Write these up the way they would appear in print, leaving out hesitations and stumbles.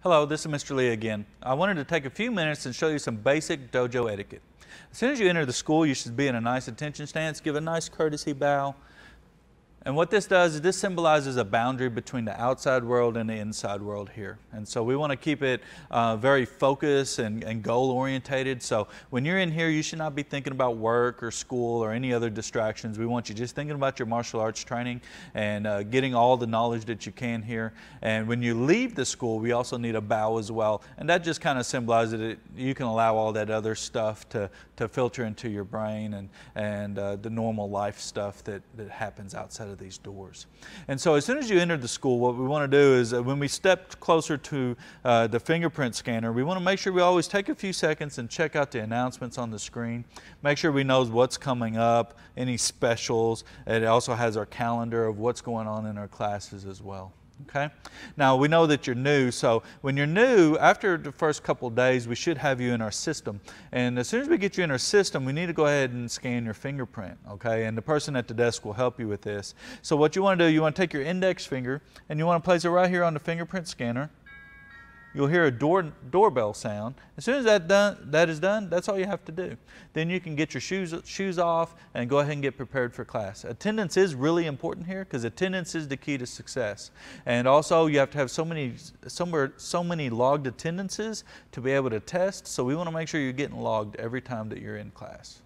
Hello, this is Mr. Lee again. I wanted to take a few minutes and show you some basic dojo etiquette. As soon as you enter the school, you should be in a nice attention stance, give a nice courtesy bow. And what this does is this symbolizes a boundary between the outside world and the inside world here. And so we want to keep it very focused and goal orientated. So when you're in here, you should not be thinking about work or school or any other distractions. We want you just thinking about your martial arts training and getting all the knowledge that you can here. And when you leave the school, we also need a bow as well. And that just kind of symbolizes that you can allow all that other stuff to filter into your brain and the normal life stuff that happens outside of these doors. And so as soon as you enter the school, what we want to do is when we step closer to the fingerprint scanner, we want to make sure we always take a few seconds and check out the announcements on the screen. Make sure we know what's coming up, any specials. It also has our calendar of what's going on in our classes as well. Okay. Now we know that you're new, so when you're new, after the first couple of days, we should have you in our system. And as soon as we get you in our system, we need to go ahead and scan your fingerprint. Okay, and the person at the desk will help you with this. So what you want to do, you want to take your index finger and you want to place it right here on the fingerprint scanner. You'll hear a doorbell sound. As soon as that is done, that's all you have to do. Then you can get your shoes off and go ahead and get prepared for class. Attendance is really important here because attendance is the key to success. And also you have to have so many logged attendances to be able to test. So we want to make sure you're getting logged every time that you're in class.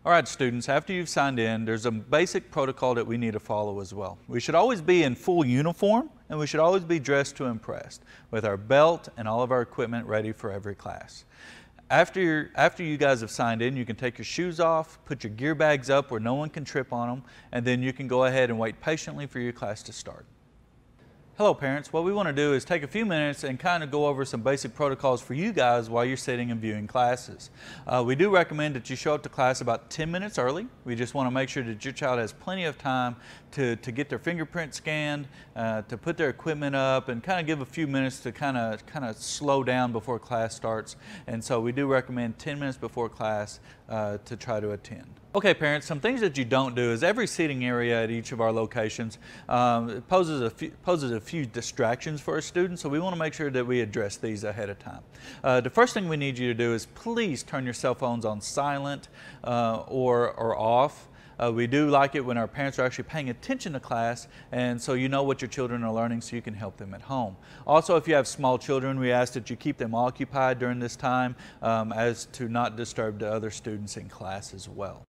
All right, students, after you've signed in, there's a basic protocol that we need to follow as well. We should always be in full uniform and we should always be dressed to impress with our belt and all of our equipment ready for every class. After you guys have signed in, you can take your shoes off, put your gear bags up where no one can trip on them, and then you can go ahead and wait patiently for your class to start. Hello parents, what we want to do is take a few minutes and kind of go over some basic protocols for you guys while you're sitting and viewing classes. We do recommend that you show up to class about 10 minutes early. We just want to make sure that your child has plenty of time to get their fingerprint scanned, to put their equipment up, and kind of give a few minutes to kind of slow down before class starts. And so we do recommend 10 minutes before class to try to attend. Okay parents, some things that you don't do is every seating area at each of our locations poses a few distractions for our students, so we want to make sure that we address these ahead of time. The first thing we need you to do is please turn your cell phones on silent or off. We do like it when our parents are actually paying attention to class, and so you know what your children are learning so you can help them at home. Also, if you have small children, we ask that you keep them occupied during this time as to not disturb the other students in class as well.